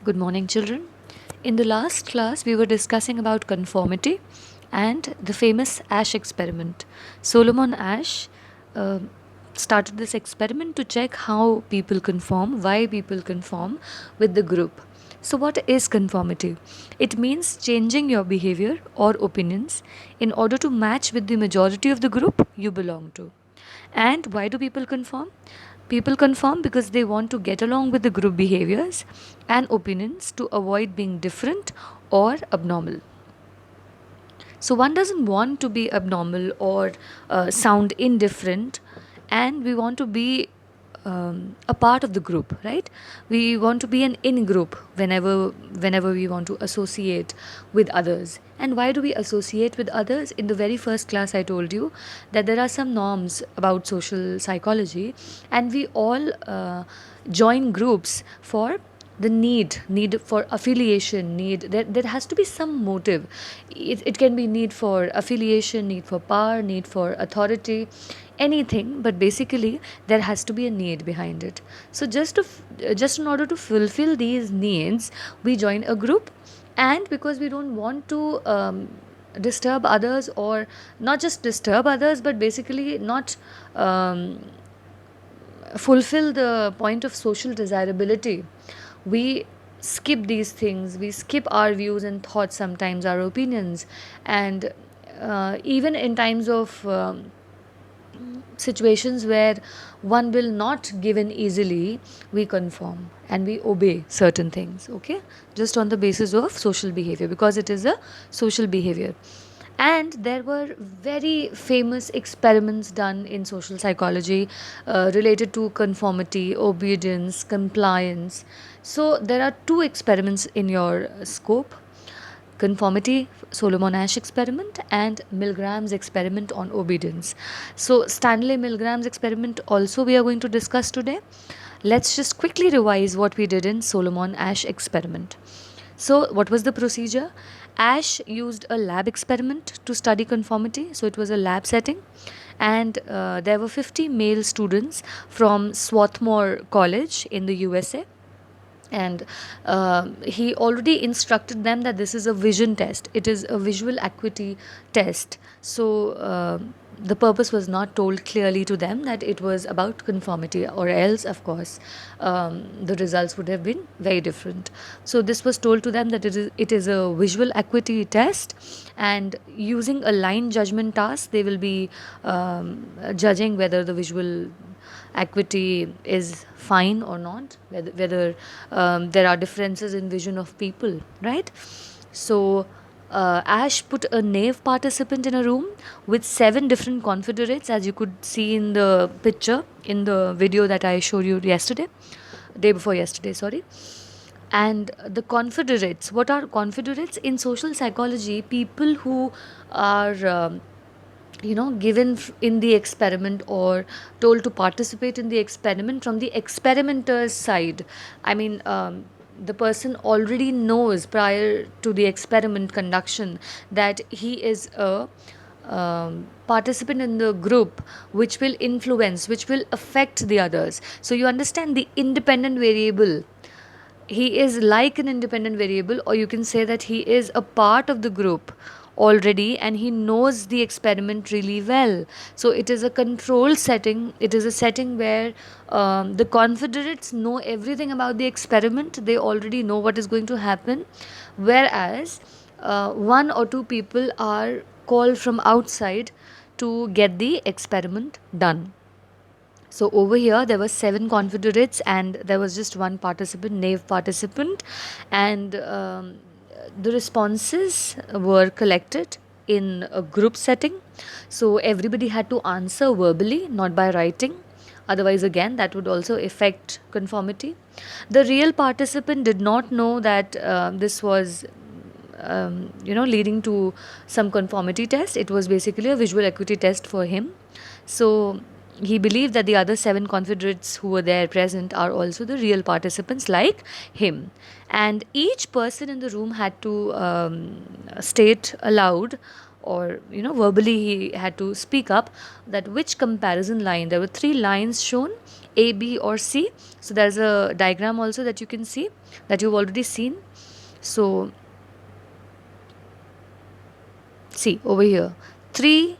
Good morning, children. In the last class, we were discussing about conformity and the famous Ash experiment. Solomon Ash uh, started this experiment to check how people conform, why people conform with the group. So, what is conformity? It means changing your behavior or opinions in order to match with the majority of the group you belong to. And why do people conform? People conform because they want to get along with the group behaviors and opinions to avoid being different or abnormal. So, one doesn't want to be abnormal or sound indifferent, and we want to be a part of the group, right? We want to be an in group whenever we want to associate with others. And why do we associate with others? In the very first class, I told you that there are some norms about social psychology, and we all join groups for the need for affiliation. There has to be some motive. It can be need for affiliation, need for power, need for authority, anything, but basically there has to be a need behind it. So just in order to fulfill these needs, we join a group. And because we don't want to disturb others, or not just disturb others, but basically not fulfill the point of social desirability, we skip these things. We skip our views and thoughts, sometimes our opinions. And even in times of situations where one will not give in easily, we conform and we obey certain things, okay, just on the basis of social behavior, because it is a social behavior. And there were very famous experiments done in social psychology related to conformity, obedience, compliance. So there are two experiments in your scope: conformity, Solomon Asch experiment, and Milgram's experiment on obedience. So Stanley Milgram's experiment also we are going to discuss today. Let's just quickly revise what we did in Solomon Asch experiment. So, what was the procedure? Ash used a lab experiment to study conformity. So, it was a lab setting, and there were 50 male students from Swarthmore College in the USA. And he already instructed them that this is a vision test, it is a visual acuity test. So, the purpose was not told clearly to them that it was about conformity, or else, of course, the results would have been very different. So, this was told to them that it is a visual acuity test, and using a line judgment task, they will be judging whether the visual equity is fine or not, whether there are differences in vision of people, right? So Ash put a naive participant in a room with 7 different confederates, as you could see in the picture in the video that I showed you yesterday, day before yesterday, sorry. And the confederates, what are confederates? In social psychology, people who are given in the experiment, or told to participate in the experiment from the experimenter's side. I mean, the person already knows prior to the experiment conduction that he is a participant in the group, which will influence, which will affect the others. So you understand the independent variable. He is like an independent variable, or you can say that he is a part of the group already, and he knows the experiment really well. So it is a control setting. It is a setting where the confederates know everything about the experiment. They already know what is going to happen, whereas one or two people are called from outside to get the experiment done. So over here there were 7 confederates, and there was just one participant, naive participant, and the responses were collected in a group setting. So everybody had to answer verbally, not by writing. Otherwise, again, that would also affect conformity. The real participant did not know that this was leading to some conformity test. It was basically a visual acuity test for him. So he believed that the other 7 confederates who were there present are also the real participants like him. And each person in the room had to state aloud or verbally he had to speak up that which comparison line. There were three lines shown, A, B, or C. So there's a diagram also that you can see, that you've already seen. So see over here, three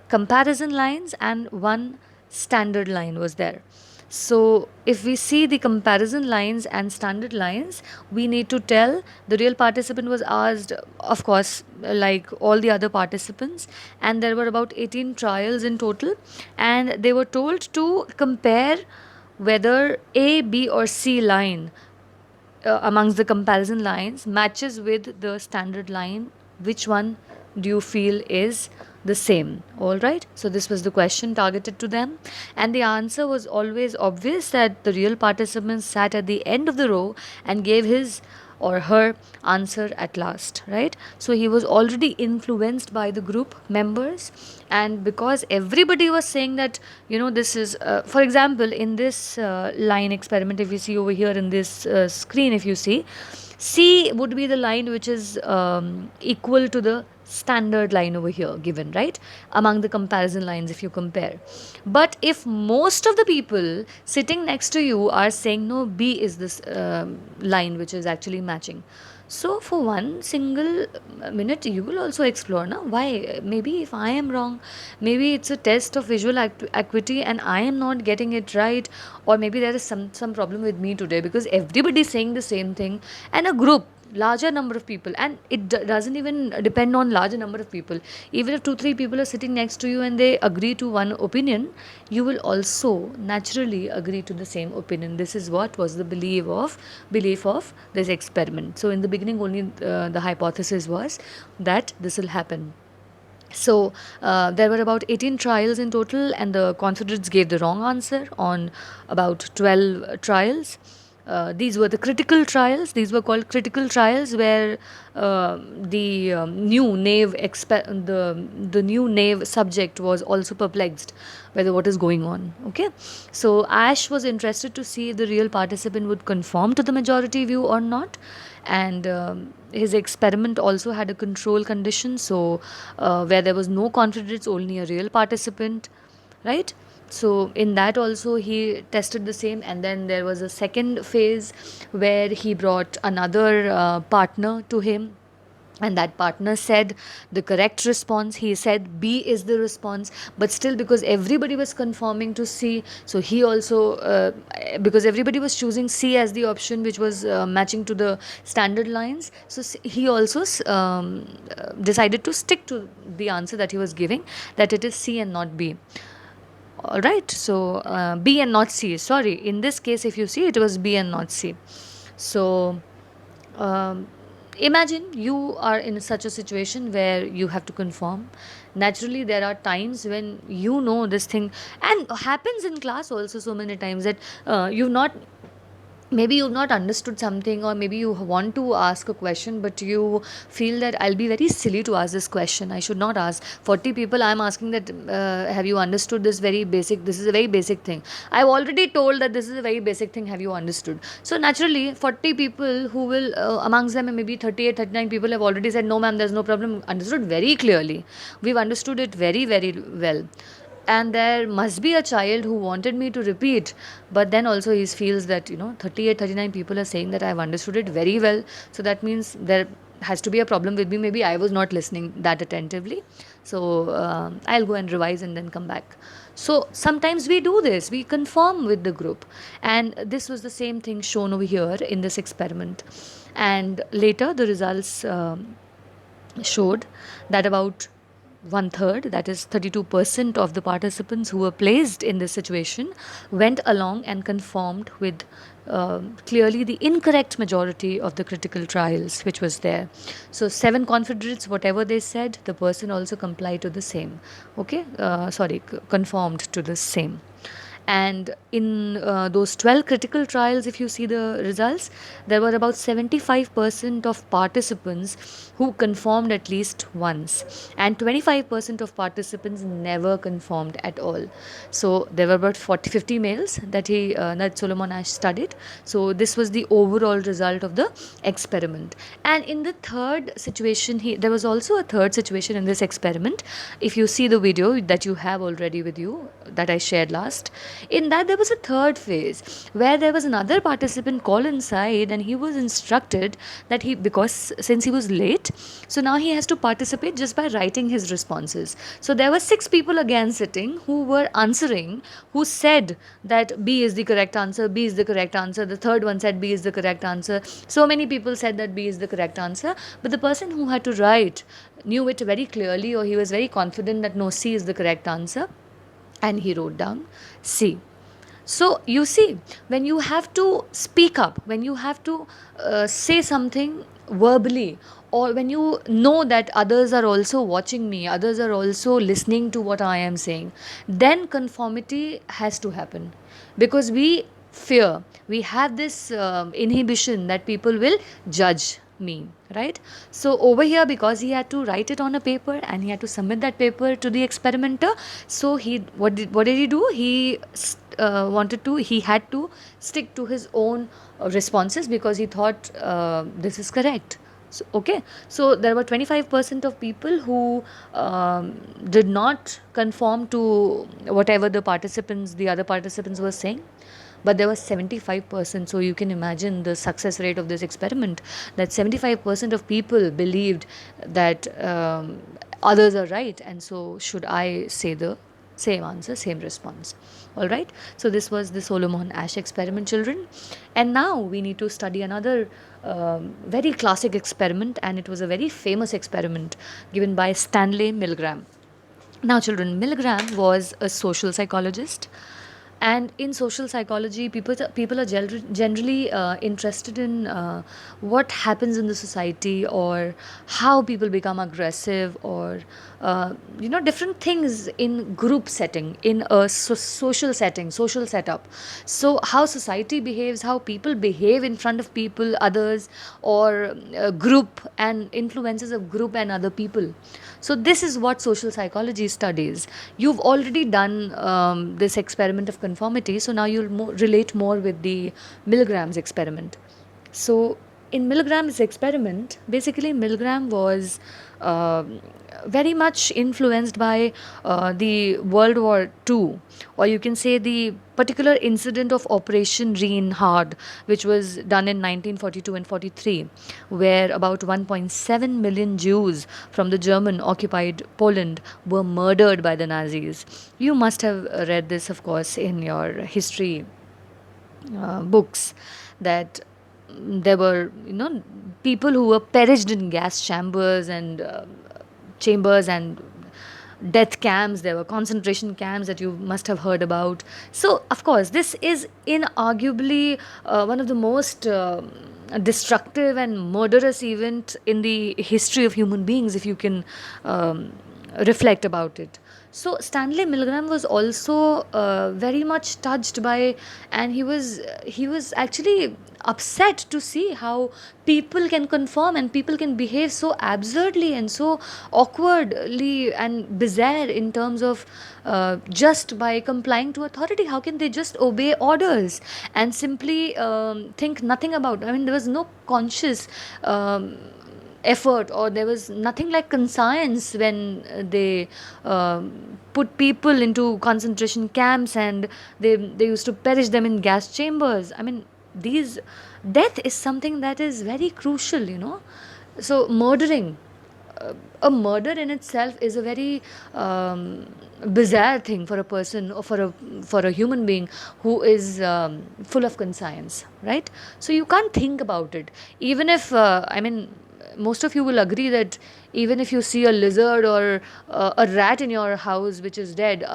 comparison lines and one standard line was there. So if we see the comparison lines and standard lines, we need to tell the real participant was asked, of course, like all the other participants, and there were about 18 trials in total, and they were told to compare whether A, B, or C line amongst the comparison lines matches with the standard line. Which one do you feel is the same? All right, so this was the question targeted to them, and the answer was always obvious, that the real participant sat at the end of the row and gave his or her answer at last, right? So he was already influenced by the group members, and because everybody was saying that, this is, for example, in this line experiment, if you see over here in this screen, if you see, C would be the line which is equal to the standard line over here given, right? Among the comparison lines, if you compare. But if most of the people sitting next to you are saying, no, B is this line which is actually matching. So for one single minute, you will also explore, now why? Maybe if I am wrong, maybe it's a test of visual acuity and I am not getting it right, or maybe there is some problem with me today, because everybody is saying the same thing, and a group, larger number of people, and it doesn't even depend on larger number of people. Even if 2 3 people are sitting next to you and they agree to one opinion, you will also naturally agree to the same opinion. This is what was the belief of this experiment. So in the beginning only the hypothesis was that this will happen. So there were about 18 trials in total, and the confederates gave the wrong answer on about 12 trials. These were the critical trials. These were called critical trials, where the new nave the new nave subject was also perplexed whether what is going on. Okay, so Ash was interested to see if the real participant would conform to the majority view or not, and his experiment also had a control condition. So where there was no confederates, only a real participant, right? So in that also he tested the same, and then there was a second phase where he brought another partner to him, and that partner said the correct response. He said B is the response, but still, because everybody was conforming to C, so he also because everybody was choosing C as the option which was matching to the standard lines, so he also decided to stick to the answer that he was giving, that it is C and not B. All right, so B and not C. Sorry, in this case, if you see, it was B and not C. So um, imagine you are in such a situation where you have to conform. Naturally, there are times when this thing, and happens in class also so many times, that you've not maybe you've not understood something, or maybe you want to ask a question, but you feel that I'll be very silly to ask this question, I should not ask. 40 people I'm asking that, have you understood this is a very basic thing, I've already told that this is a very basic thing, have you understood? So naturally 40 people who will amongst them, maybe 38 39 people have already said, no ma'am, there's no problem, understood very clearly, we've understood it very very well. And there must be a child who wanted me to repeat, but then also he feels that 38 39 people are saying that I've understood it very well, so that means there has to be a problem with me, maybe I was not listening that attentively. So I'll go and revise and then come back. So sometimes we do this, we conform with the group, and this was the same thing shown over here in this experiment. And later the results showed that about one third, that is 32% of the participants who were placed in this situation, went along and conformed with clearly the incorrect majority of the critical trials which was there. So 7 confederates, whatever they said, the person also complied to the same. Okay, conformed to the same. And in those 12 critical trials, if you see the results, there were about 75% of participants who conformed at least once, and 25% of participants never conformed at all. So there were about 50 males that Solomon Asch studied. So this was the overall result of the experiment. And in the third situation, there was also a third situation in this experiment. If you see the video that you have already with you, that I shared last, in that there was a third phase where there was another participant called inside, and he was instructed that because since he was late, so now he has to participate just by writing his responses. So there were six people again sitting who were answering, who said that B is the correct answer, B is the correct answer. The third one said B is the correct answer. So many people said that B is the correct answer, but the person who had to write knew it very clearly, or he was very confident that no, C is the correct answer, and he wrote down C. So you see, when you have to speak up, when you have to say something verbally, or when you know that others are also watching me, others are also listening to what I am saying, then conformity has to happen. Because we fear, we have this inhibition that people will judge me, right? So over here, because he had to write it on a paper and he had to submit that paper to the experimenter, so what did he do? He had to stick to his own responses, because he thought this is correct. So, okay, so there were 25% of people who did not conform to whatever the other participants were saying, but there was 75%. So you can imagine the success rate of this experiment, that 75% of people believed that others are right, and so should I say the same answer, same response. All right, so this was the Solomon Asch experiment, children. And now we need to study another very classic experiment, and it was a very famous experiment given by Stanley Milgram. Now, children, Milgram was a social psychologist, and in social psychology, people are generally interested in what happens in the society, or how people become aggressive, or different things in group setting, in a social setting, social setup. So how society behaves, how people behave in front of people, others, or group, and influences of group and other people. So this is what social psychology studies. You've already done this experiment of conformity, so now you'll relate more with the Milgram's experiment. So in Milgram's experiment, basically Milgram was uh, very much influenced by the World War II, or you can say the particular incident of Operation Reinhard, which was done in 1942 and 43, where about 1.7 million Jews from the German occupied Poland were murdered by the Nazis. You must have read this, of course, in your history books, that there were people who were perished in gas chambers and death camps. There were concentration camps that you must have heard about. So of course this is inarguably one of the most destructive and murderous event in the history of human beings, if you can reflect about it. So Stanley Milgram was also very much touched by, and he was actually upset to see how people can conform and people can behave so absurdly and so awkwardly and bizarre in terms of just by complying to authority. How can they just obey orders and simply think nothing about? I mean, there was no conscious effort, or there was nothing like conscience when they put people into concentration camps, and they used to perish them in gas chambers. I mean, these death is something that is very crucial. So murdering, a murder in itself is a very bizarre thing for a person, or for a human being who is full of conscience, right? So you can't think about it. Even if I mean, most of you will agree that even if you see a lizard or a rat in your house which is dead,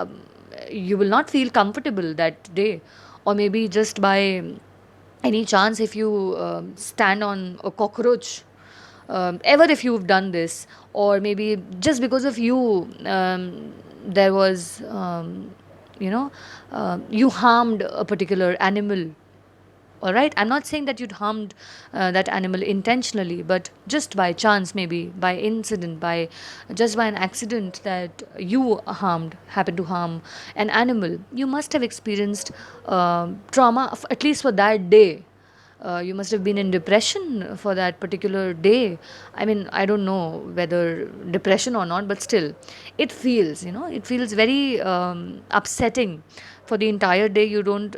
you will not feel comfortable that day. Or maybe just by any chance, if you stand on a cockroach, ever if you've done this, or maybe just because of you, there was you harmed a particular animal. All right, I'm not saying that you'd harmed that animal intentionally, but just by chance, maybe by incident, by just by an accident, that you happened to harm an animal, you must have experienced trauma, at least for that day. You must have been in depression for that particular day. I mean, I don't know whether depression or not, but still, it feels very upsetting for the entire day. You don't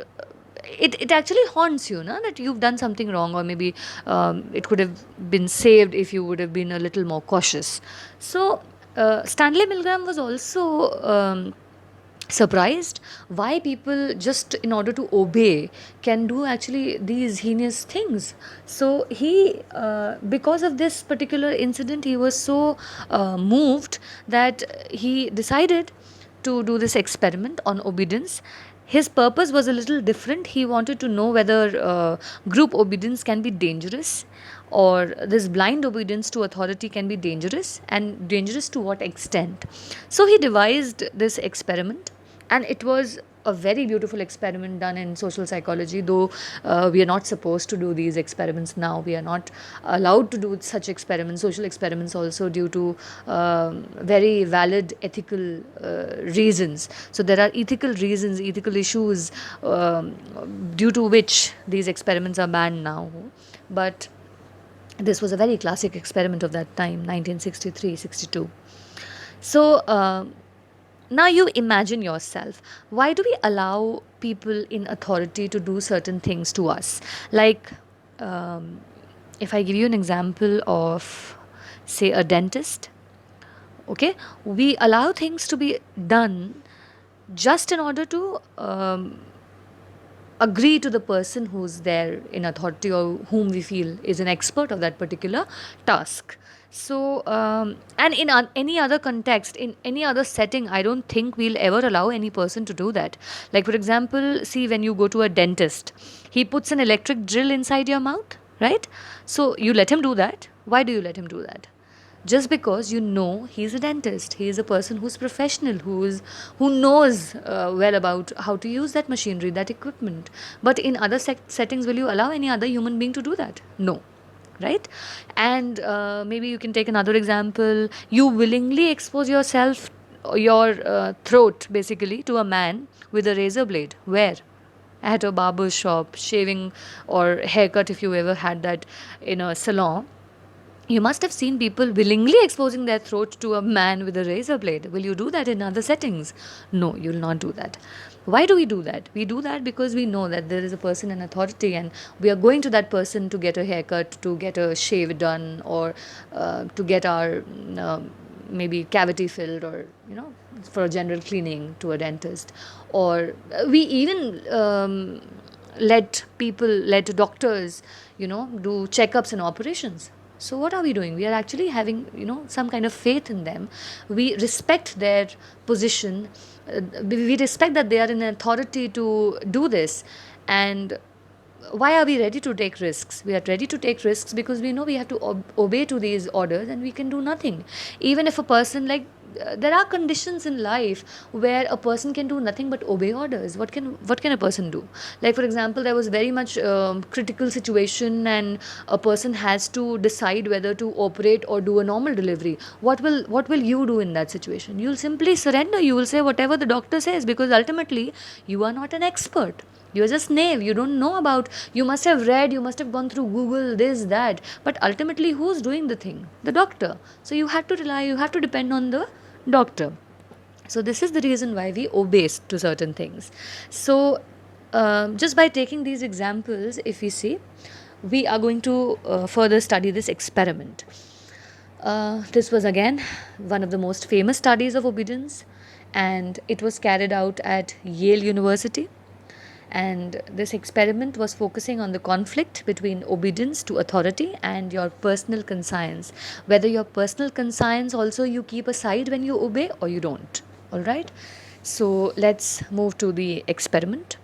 it actually haunts you, na, that you've done something wrong, or maybe it could have been saved if you would have been a little more cautious. So Stanley Milgram was also surprised why people, just in order to obey, can do actually these heinous things. So he because of this particular incident, he was so moved that he decided to do this experiment on obedience. His purpose was a little different. He wanted to know whether group obedience can be dangerous, or this blind obedience to authority can be dangerous, and dangerous to what extent. So he devised this experiment, and it was a very beautiful experiment done in social psychology, though we are not supposed to do these experiments now. We are not allowed to do such experiments, social experiments, also due to very valid ethical reasons. So there are ethical reasons, ethical issues, due to which these experiments are banned now. But this was a very classic experiment of that time, 1963-62. So now you imagine yourself, why do we allow people in authority to do certain things to us? Like, if I give you an example of, say, a dentist, okay, we allow things to be done just in order to agree to the person who's there in authority, or whom we feel is an expert of that particular task. So, and in any other context, in any other setting, I don't think we'll ever allow any person to do that. Like, for example, see, when you go to a dentist, he puts an electric drill inside your mouth, right? So, you let him do that. Why do you let him do that? Just because you know he's a dentist, he is a person who's professional, who knows well about how to use that machinery, that equipment. But in other settings, will you allow any other human being to do that? No, right? And maybe you can take another example. You willingly expose yourself, your throat basically, to a man with a razor blade. Where? At a barber's shop, shaving or haircut, if you ever had that in a salon. You must have seen people willingly exposing their throat to a man with a razor blade. Will you do that in other settings? No, you'll not do that. Why do we do that? We do that because we know that there is a person in authority, and we are going to that person to get a haircut, to get a shave done, or to get our maybe cavity filled, or for a general cleaning to a dentist. Or we even let doctors do checkups and operations. So what are we doing? We are actually having some kind of faith in them. We respect their position. We respect that they are in authority to do this. And why are we ready to take risks? We are ready to take risks because we know we have to obey to these orders, and we can do nothing. Even if a person, like, there are conditions in life where a person can do nothing but obey orders. What can a person do? Like, for example, there was very much critical situation, and a person has to decide whether to operate or do a normal delivery. What will you do in that situation? You'll simply surrender. You will say whatever the doctor says, because ultimately you are not an expert. You're just naive. You don't know about. You must have read. You must have gone through Google, this, that. But ultimately, who's doing the thing? The doctor. So you have to rely. You have to depend on the doctor. So this is the reason why we obey to certain things. So just by taking these examples, if we see, we are going to further study this experiment. This was again one of the most famous studies of obedience, and it was carried out at Yale University. And this experiment was focusing on the conflict between obedience to authority and your personal conscience. Whether your personal conscience also you keep aside when you obey, or you don't. All right. So let's move to the experiment.